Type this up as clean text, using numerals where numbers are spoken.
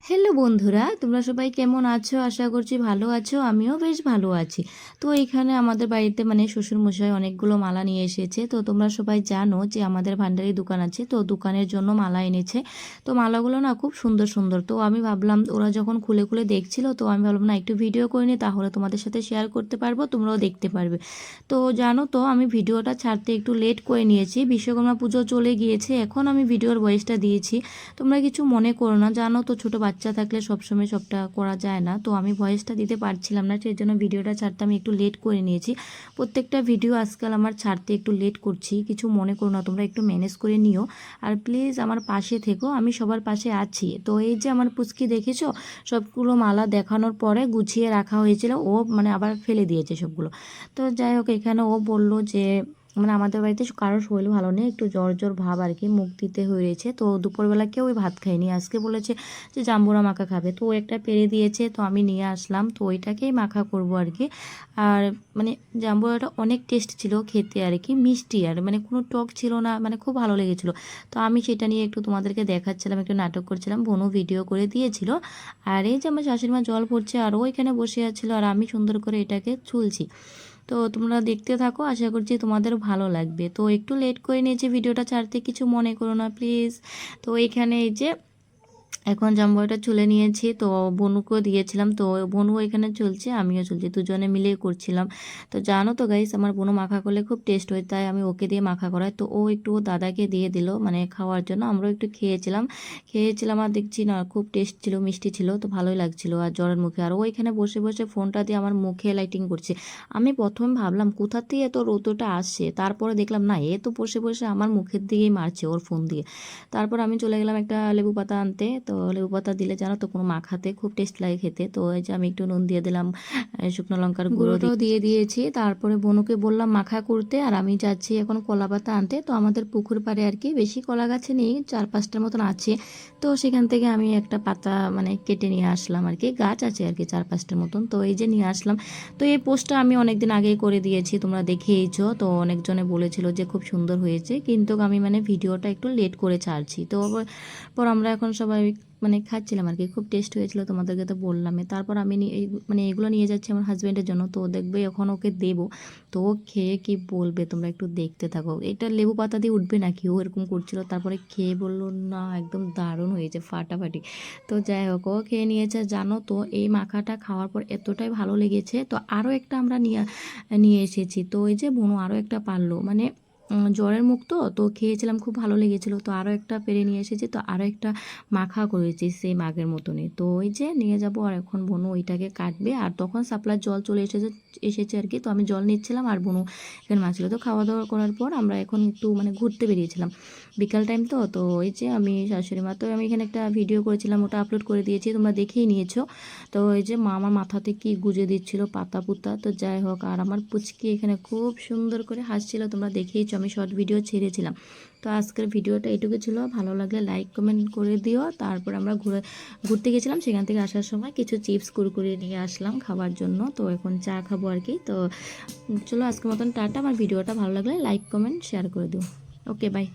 Hello বন্ধুরা, তোমরা সবাই কেমন আছো? আশা করছি ভালো আছো। আমিও বেশ ভালো আছি। তো এখানে আমাদের বাড়িতে শ্বশুরমশাই অনেকগুলো মালা নিয়ে এসেছে। তো তোমরা সবাই জানো যে আমাদের ভান্ডারি দোকান আছে, তো দোকানের জন্য মালা এনেছে। তো মালাগুলো না খুব সুন্দর সুন্দর। তো আমি ভাবলাম ওরা যখন খুলে খুলে দেখছিল, তো আমি ভাবলাম না একটু ভিডিও করে নিই, তাহলে তোমাদের সাথে শেয়ার করতে পারবো, তোমরাও দেখতে পারবে। তো জানো তো আমি ভিডিওটা ছাড়তে একটু লেট করে নিয়েছি, বিশ্বকর্মা পুজো চলে গিয়েছে, এখন আমি ভিডিওর ভয়েসটা দিয়েছি। তোমরা কিছু মনে করো না, জানো তো ছোট বাচ্চা থাকলে সবসময় সবটা করা যায় না। তো আমি ভয়েসটা দিতে পারছিলাম না, সেই জন্য ভিডিওটা ছাড়তে আমি একটু লেট করে নিয়েছি। প্রত্যেকটা ভিডিও আজকাল আমার ছাড়তে একটু লেট করছি, কিছু মনে করো না, তোমরা একটু ম্যানেজ করে নিও। আর প্লিজ আমার পাশে থেকো, আমি সবার পাশে আছি। তো এই যে আমার পুচকি দেখেছো, সবগুলো মালা দেখানোর পরে গুছিয়ে রাখা হয়েছিল, ও আবার ফেলে দিয়েছে সবগুলো। তো যাই হোক, এখানে ও বলল যে আমাদের বাড়িতে কারোর শরীর ভালো নেই, একটু জ্বর জ্বর ভাব আর কি, মুখ দিতে হয়েছে। তো দুপুরবেলা কেউই ভাত খায়নি, আজকে বলেছে যে জাম্বুরা মাখা খাবে। তো ও একটা পেরে দিয়েছে, তো আমি নিয়ে আসলাম, তো ওইটাকেই মাখা করব আর কি। আর জাম্বুরাটা অনেক টেস্ট ছিল খেতে আর কি, মিষ্টি আর কোনো টক ছিল না, খুব ভালো লেগেছিলো। তো আমি সেটা নিয়ে একটু তোমাদেরকে দেখাচ্ছিলাম, একটু নাটক করছিলাম, বোনও ভিডিও করে দিয়েছিল। আর এই যে আমার শাশুড়ি মা জল পড়ছে আর ও এখানে বসে আছিল, আর আমি সুন্দর করে এটাকে চুলছি। তো তোমরা দেখতে থাকো, আশা করছি তোমাদের ভালো লাগবে। তো একটু লেট করে নিয়েছি ভিডিওটা ছাড়তে, কিছু মনে করো না প্লিজ। তো এখানে এই যে এখন জাম্বুরাটা চুলে নিয়েছি, তো বনুকেও দিয়েছিলাম, তো বনুও এখানে চলছে, আমিও চলছি, দুজনে মিলেই করছিলাম। তো জানো তো গাইস, আমার বনু মাখা করলে খুব টেস্ট হয়, তাই আমি ওকে দিয়ে মাখা করাই। তো ও একটু ও দাদাকে দিয়ে দিল খাওয়ার জন্য, আমরাও একটু খেয়েছিলাম আর দেখছি না খুব টেস্ট ছিল, মিষ্টি ছিল, তো ভালোই লাগছিল। আর জ্বরের মুখে আর ও এখানে বসে বসে ফোনটা দিয়ে আমার মুখে লাইটিং করছে। আমি প্রথমে ভাবলাম কোথা থেকে এত রৌদ্রটা আসছে, তারপরে দেখলাম না, এ তো বসে বসে আমার মুখের দিকেই মারছে ওর ফোন দিয়ে। তারপর আমি চলে গেলাম একটা লেবু পাতা আনতে। তো লেবু পাতা দিলে জানো তো কোনো মাখাতে খুব টেস্ট লাগে খেতে। তো এই যে আমি একটু নুন দিয়ে দিলাম, শুকনো লঙ্কার গুঁড়োটাও দিয়ে দিয়েছি। তারপরে বনুকে বললাম মাখা করতে, আর আমি যাচ্ছি এখন কলা পাতা আনতে। তো আমাদের পুকুর পাড়ে আর কি বেশি কলা গাছে নেই, 4-5টার মতন আছে। তো সেখান থেকে আমি একটা পাতা কেটে নিয়ে আসলাম আর কি, গাছ আছে আর কি 4-5টার মতন। তো এই যে নিয়ে আসলাম। তো এই পোস্টটা আমি অনেকদিন আগেই করে দিয়েছি, তোমরা দেখেইছো। তো অনেকজনে বলেছিল যে খুব সুন্দর হয়েছে, কিন্তু আমি ভিডিওটা একটু লেট করে ছাড়ছি। তো পর আমরা এখন সবাই খাচ্ছিলাম আর কি, খুব টেস্ট হয়েছিল, তোমাদেরকে তো বললামই। তারপর আমি এগুলো নিয়ে যাচ্ছি আমার হাজব্যান্ডের জন্য, তো দেখবে এখন ওকে দেবো। তো ও খেয়ে কি বলবে তোমরা একটু দেখতে থাকো। এটা লেবু পাতা দিয়ে উঠবে নাকি, ও এরকম করছিল, তারপরে খেয়ে বললো না একদম দারুণ হয়েছে, ফাটাফাটি। তো যাই হোক, ও খেয়ে নিয়েছে। জানো তো এই মাখাটা খাওয়ার পর এতটাই ভালো লেগেছে, তো আরও একটা আমরা নিয়ে নিয়ে এসেছি। তো ওই যে বোনু আরও একটা পারলো, জ্বরের মুখ, তো খেয়েছিলাম, খুব ভালো লেগেছিলো। তো আরও একটা পেরে নিয়ে এসেছি, তো আরও একটা মাখা করেছি সেম আগের মতনই। তো ওই যে নিয়ে যাব, আর এখন বনু ওইটাকে কাটবে। আর তখন সাপ্লাইর জল চলে এসেছে আর কি। তো আমি জল নিচ্ছিলাম আর বনু এখানে মাছছিল। তো খাওয়া দাওয়া করার পর আমরা এখন একটু ঘুরতে বেরিয়েছিলাম, বিকাল টাইম। তো ওই যে আমি শাশুড়ি মা, তো আমি এখানে একটা ভিডিও করেছিলাম, ওটা আপলোড করে দিয়েছি, তোমরা দেখেই নিয়েছো। তো ওই যে মা আমার মাথাতে কি গুজে দিচ্ছিল পাতা পুতা। তো যাই হোক, আর আমার পুচকি এখানে খুব সুন্দর করে হাসছিল, তোমরা দেখেইছো, আমি শর্ট ভিডিও ছেড়েছিলাম। তো আজকের ভিডিওটা এটুকু ছিল, ভালো লাগলে লাইক কমেন্ট করে দিও। তারপর আমরা ঘুরতে গেছিলাম, সেখান থেকে আসার সময় কিছু চিপস কুরকুরে নিয়ে আসলাম খাবার জন্য। তো এখন চা খাবো আর কি। তো চলো আজকের মতন টাটা। আমার ভিডিওটা ভালো লাগলে লাইক কমেন্ট শেয়ার করে দিও। ওকে, বাই।